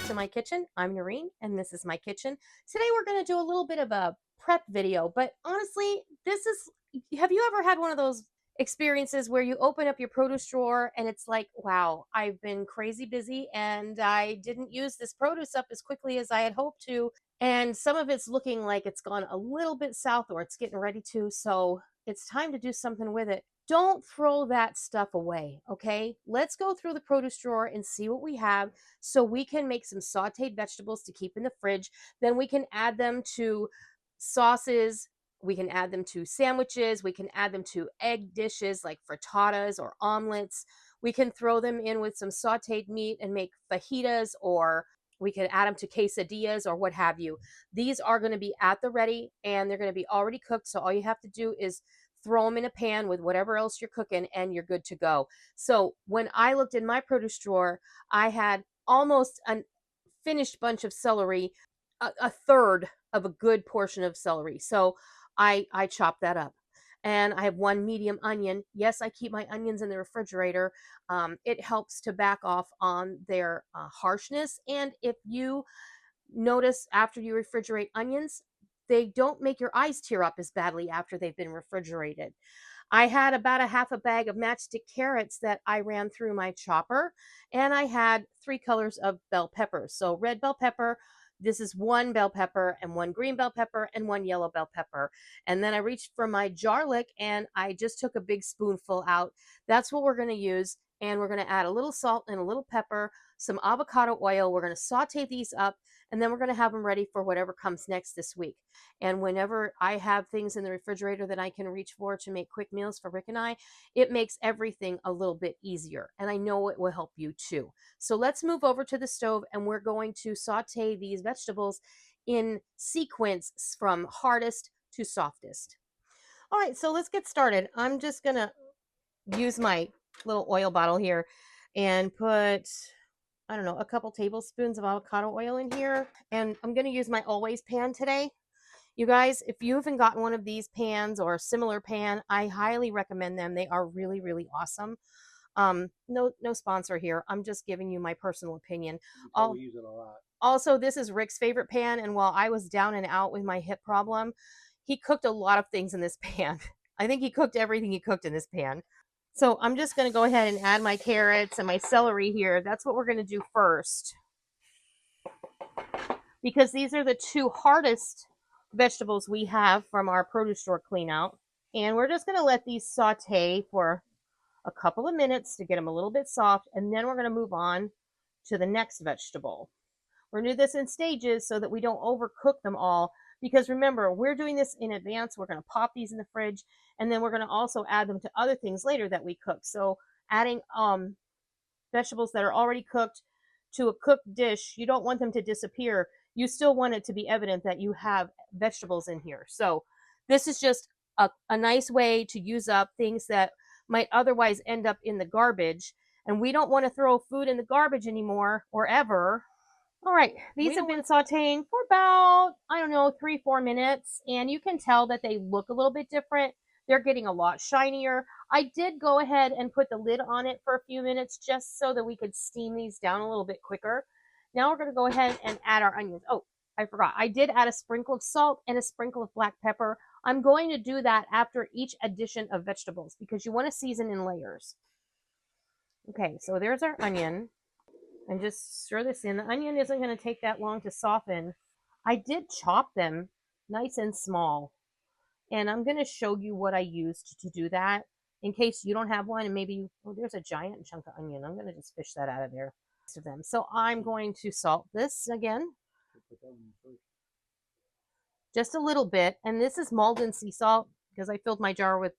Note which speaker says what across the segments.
Speaker 1: to my kitchen. I'm Noreen, and this is my kitchen. Today we're going to do a little bit of a prep video, but honestly, have you ever had one of those experiences where you open up your produce drawer and it's like, wow, I've been crazy busy and I didn't use this produce up as quickly as I had hoped to, and some of it's looking like it's gone a little bit south or it's getting ready to, so it's time to do something with it. Don't throw that stuff away, okay? Let's go through the produce drawer and see what we have so we can make some sauteed vegetables to keep in the fridge. Then we can add them to sauces. We can add them to sandwiches. We can add them to egg dishes like frittatas or omelets. We can throw them in with some sauteed meat and make fajitas, or we can add them to quesadillas or what have you. These are going to be at the ready and they're going to be already cooked. So all you have to do is throw them in a pan with whatever else you're cooking and you're good to go. So when I looked in my produce drawer, I had almost a finished bunch of celery, a third of a good portion of celery. So I chopped that up. And I have one medium onion. Yes, I keep my onions in the refrigerator. It helps to back off on their harshness. And if you notice after you refrigerate onions, they don't make your eyes tear up as badly after they've been refrigerated. I had about a half a bag of matchstick carrots that I ran through my chopper, and I had 3 colors of bell peppers. So red bell pepper, this is 1 bell pepper, and 1 green bell pepper, and 1 yellow bell pepper. And then I reached for my garlic and I just took a big spoonful out. That's what we're going to use. And we're going to add a little salt and a little pepper, some avocado oil. We're going to saute these up, and then we're going to have them ready for whatever comes next this week. And whenever I have things in the refrigerator that I can reach for to make quick meals for Rick and I, it makes everything a little bit easier. And I know it will help you too. So let's move over to the stove and we're going to saute these vegetables in sequence from hardest to softest. All right, so let's get started. I'm just going to use my little oil bottle here and put, I don't know, a couple tablespoons of avocado oil in here. And I'm going to use my always pan today. You guys, if you haven't gotten one of these pans or a similar pan, I highly recommend them. They are really, really awesome. No sponsor here. I'm just giving you my personal opinion.
Speaker 2: We use it a lot.
Speaker 1: Also, this is Rick's favorite pan, and while I was down and out with my hip problem, he cooked a lot of things in this pan. I think he cooked everything he cooked in this pan. So I'm just going to go ahead and add my carrots and my celery here. That's what we're going to do first, because these are the 2 hardest vegetables we have from our produce store clean out. And we're just going to let these saute for a couple of minutes to get them a little bit soft, and then we're going to move on to the next vegetable. We're going to do this in stages so that we don't overcook them all, because remember, we're doing this in advance. We're going to pop these in the fridge, and then we're going to also add them to other things later that we cook. So adding vegetables that are already cooked to a cooked dish, you don't want them to disappear. You still want it to be evident that you have vegetables in here. So this is just a nice way to use up things that might otherwise end up in the garbage. And we don't want to throw food in the garbage anymore or ever. All right, these have been sauteing for about, I don't know, 3-4 minutes. And you can tell that they look a little bit different. They're getting a lot shinier. I did go ahead and put the lid on it for a few minutes just so that we could steam these down a little bit quicker. Now we're going to go ahead and add our onions. Oh, I forgot. I did add a sprinkle of salt and a sprinkle of black pepper. I'm going to do that after each addition of vegetables because you want to season in layers. Okay, so there's our onion. And just stir this in. The onion isn't going to take that long to soften. I did chop them nice and small. And I'm going to show you what I used to do that in case you don't have one. And maybe, oh, there's a giant chunk of onion. I'm going to just fish that out of there. So I'm going to salt this again. Just a little bit. And this is Malden sea salt because I filled my jar with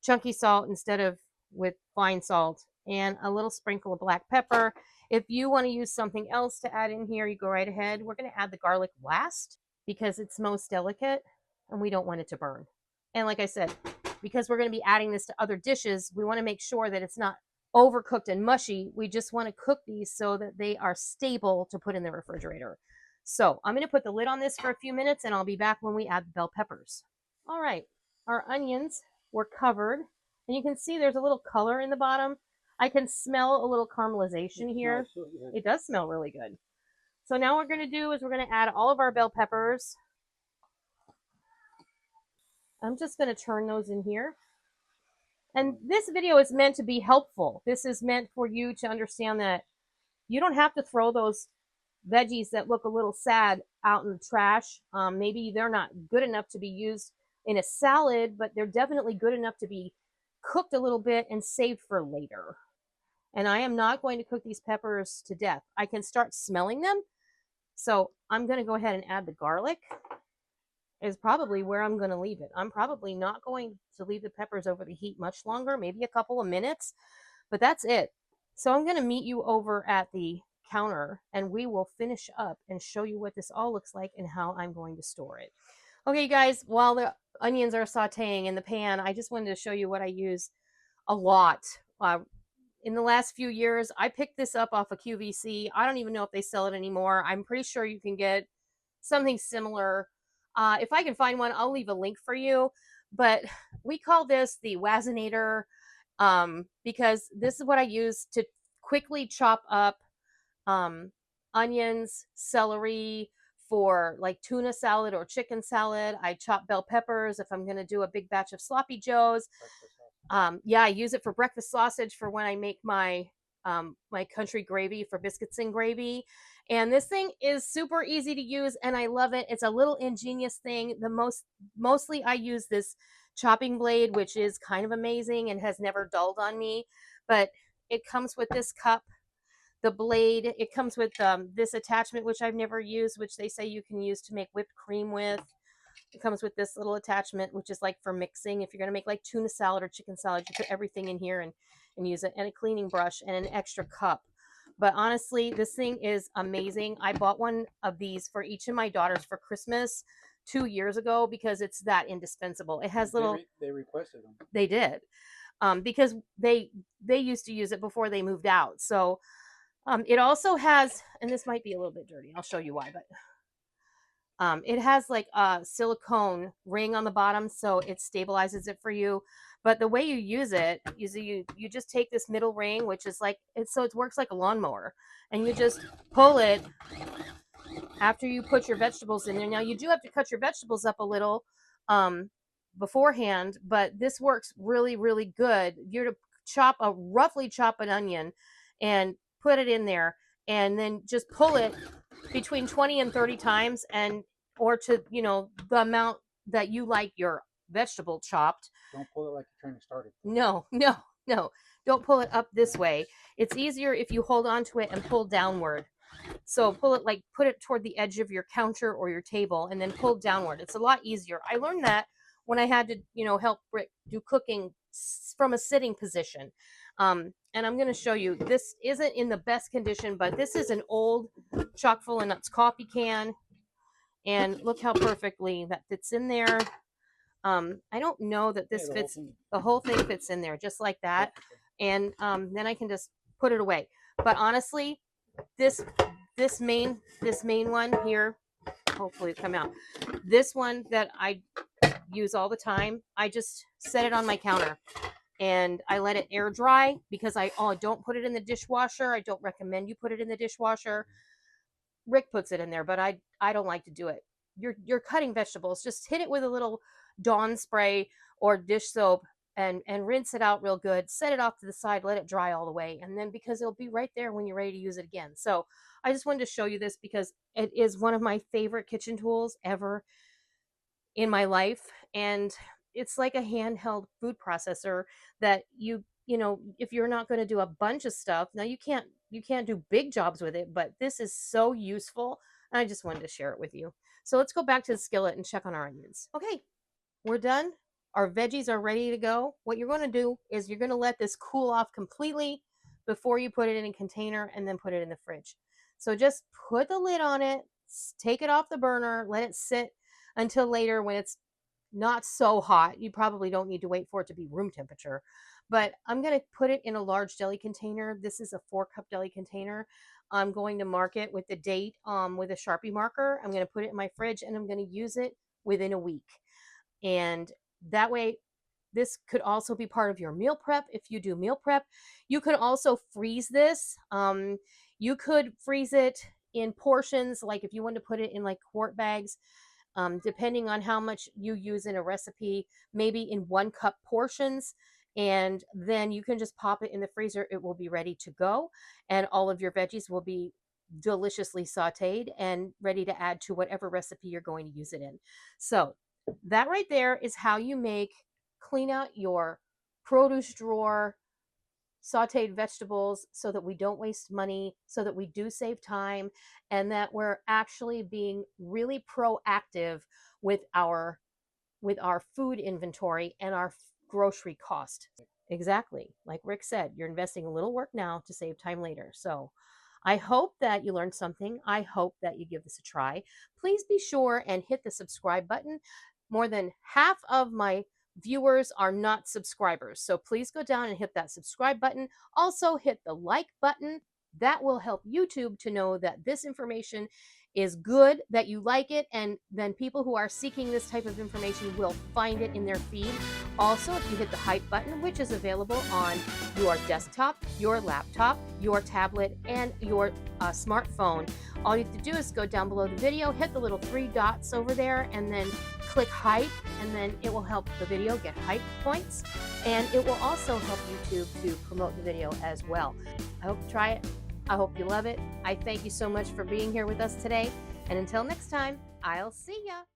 Speaker 1: chunky salt instead of with fine salt. And a little sprinkle of black pepper. If you want to use something else to add in here, you go right ahead. We're going to add the garlic last because it's most delicate and we don't want it to burn. And like I said, because we're going to be adding this to other dishes, we want to make sure that it's not overcooked and mushy. We just want to cook these so that they are stable to put in the refrigerator. So I'm going to put the lid on this for a few minutes and I'll be back when we add the bell peppers. All right, our onions were covered and you can see there's a little color in the bottom. I can smell a little caramelization here. It does smell really good. So now what we're going to do is we're going to add all of our bell peppers. I'm just going to turn those in here. And this video is meant to be helpful. This is meant for you to understand that you don't have to throw those veggies that look a little sad out in the trash. Maybe they're not good enough to be used in a salad, but they're definitely good enough to be cooked a little bit and saved for later. And I am not going to cook these peppers to death. I can start smelling them. So I'm going to go ahead and add the garlic. Is probably where I'm going to leave it. I'm probably not going to leave the peppers over the heat much longer, maybe a couple of minutes, but that's it. So I'm going to meet you over at the counter and we will finish up and show you what this all looks like and how I'm going to store it. Okay, guys, while the onions are sauteing in the pan, I just wanted to show you what I use a lot. In the last few years, I picked this up off of QVC. I don't even know if they sell it anymore. I'm pretty sure you can get something similar. If I can find one, I'll leave a link for you. But we call this the Wazinator because this is what I use to quickly chop up onions, celery for like tuna salad or chicken salad. I chop bell peppers if I'm going to do a big batch of sloppy joes. Yeah, I use it for breakfast sausage for when I make my my country gravy for biscuits and gravy. And this thing is super easy to use and I love it. It's a little ingenious thing. Mostly I use this chopping blade, which is kind of amazing and has never dulled on me. But it comes with this cup, the blade. It comes with this attachment, which I've never used, which they say you can use to make whipped cream with. It comes with this little attachment, which is like for mixing. If you're going to make like tuna salad or chicken salad, you put everything in here and use it, and a cleaning brush and an extra cup. But honestly, this thing is amazing. I bought one of these for each of my daughters for Christmas 2 years ago because it's that indispensable. It has little...
Speaker 2: They requested them.
Speaker 1: They did. Because they used to use it before they moved out. So it also has, and this might be a little bit dirty. I'll show you why, but... it has like a silicone ring on the bottom, so it stabilizes it for you. But the way you use it is you just take this middle ring, which is like, it works like a lawnmower, and you just pull it after you put your vegetables in there. Now you do have to cut your vegetables up a little beforehand, but this works really, really good. You're to roughly chop an onion and put it in there, and then just pull it between 20 and 30 times, and or to the amount that you like your vegetable chopped.
Speaker 2: Don't pull it like you're trying to start it.
Speaker 1: No, don't pull it up this way. It's easier if you hold on to it and pull downward. So pull it, like put it toward the edge of your counter or your table and then pull downward. It's a lot easier. I learned that when I had to help Rick do cooking from a sitting position. And I'm going to show you, this isn't in the best condition, but this is an old chock full of nuts coffee can. And look how perfectly that fits in there. I don't know that this fits. The whole thing fits in there just like that. And then I can just put it away. But honestly, this main one here, hopefully it'll come out. This one that I use all the time, I just set it on my counter. And I let it air dry because I don't put it in the dishwasher. I don't recommend you put it in the dishwasher. Rick puts it in there, but I don't like to do it. You're cutting vegetables. Just hit it with a little Dawn spray or dish soap and rinse it out real good. Set it off to the side, let it dry all the way. And then because it'll be right there when you're ready to use it again. So I just wanted to show you this because it is one of my favorite kitchen tools ever in my life. And it's like a handheld food processor that if you're not going to do a bunch of stuff, now you can't do big jobs with it, but this is so useful. And I just wanted to share it with you. So let's go back to the skillet and check on our onions. Okay, we're done. Our veggies are ready to go. What you're going to do is you're going to let this cool off completely before you put it in a container and then put it in the fridge. So just put the lid on it, take it off the burner, let it sit until later when it's not so hot. You probably don't need to wait for it to be room temperature. But I'm going to put it in a large deli container. This is a 4-cup deli container. I'm going to mark it with the date with a Sharpie marker. I'm going to put it in my fridge and I'm going to use it within a week. And that way, this could also be part of your meal prep. If you do meal prep, you could also freeze this. You could freeze it in portions, like if you want to put it in like quart bags, depending on how much you use in a recipe, maybe in 1 cup portions. And then you can just pop it in the freezer. It will be ready to go. And all of your veggies will be deliciously sauteed and ready to add to whatever recipe you're going to use it in. So that right there is how you clean out your produce drawer, sauteed vegetables, so that we don't waste money, so that we do save time, and that we're actually being really proactive with our food inventory and our grocery cost. Exactly. Like Rick said, you're investing a little work now to save time later. So I hope that you learned something. I hope that you give this a try. Please be sure and hit the subscribe button. More than half of my viewers are not subscribers. So please go down and hit that subscribe button. Also hit the like button. That will help YouTube to know that this information is good, that you like it, and then people who are seeking this type of information will find it in their feed. Also, if you hit the hype button, which is available on your desktop, your laptop, your tablet, and your smartphone, all you have to do is go down below the video, hit the little 3 dots over there, and then click hype, and then it will help the video get hype points, and it will also help YouTube to promote the video as well. I hope you try it. I hope you love it. I thank you so much for being here with us today. And until next time, I'll see ya.